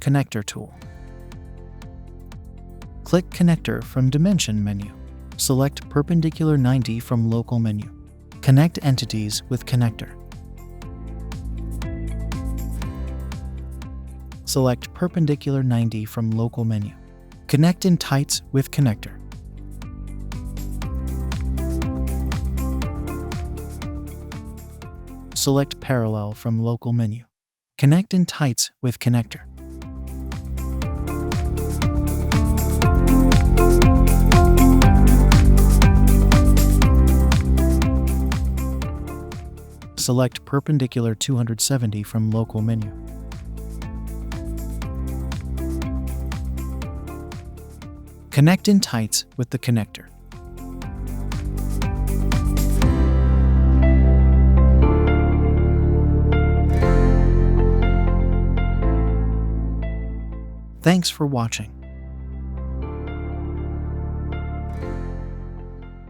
Connector tool. Click Connector from Dimension menu. Select Perpendicular 90 from Local menu. Connect entities with Connector. Select Perpendicular 90 from Local menu. Connect in tights with Connector. Select Parallel from Local menu. Connect in tights with Connector. Select Perpendicular 270 from Local menu. Connect in tights with the connector. Thanks for watching.